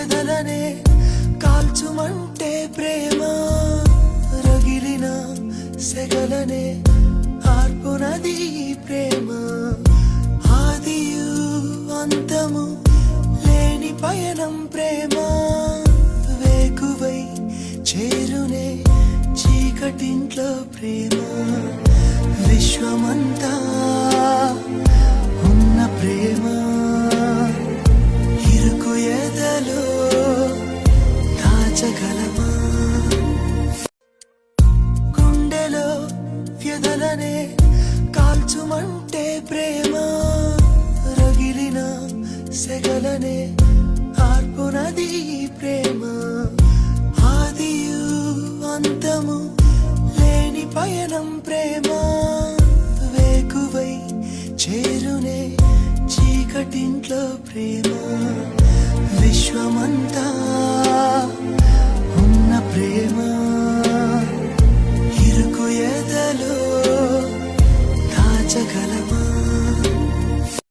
వ్యధలనే కాల్చుమంటే ప్రేమ రగిలిన సెగలనే ఆర్పునది ప్రేమ ఆదియు అంతము లేని పయనం ప్రేమ వేకువై చేరునే చీకటింట్లో ప్రేమ విశ్వమంతా ఉన్న ప్రేమ ఇరుకు ఎదలో దాచగలమా గుండెలో వ్యధలనే కాల్చుమంటే ప్రేమ రగిలిన సెగలనే ఆర్పునది ప్రేమ ఆదియు అంతము లేని పయనం ప్రేమ వేకువై చేరునే చీకటింట్లో ప్రేమ విశ్వమంతా ఉన్న ప్రేమ ఇరుకు ఎదలో దాచగలమా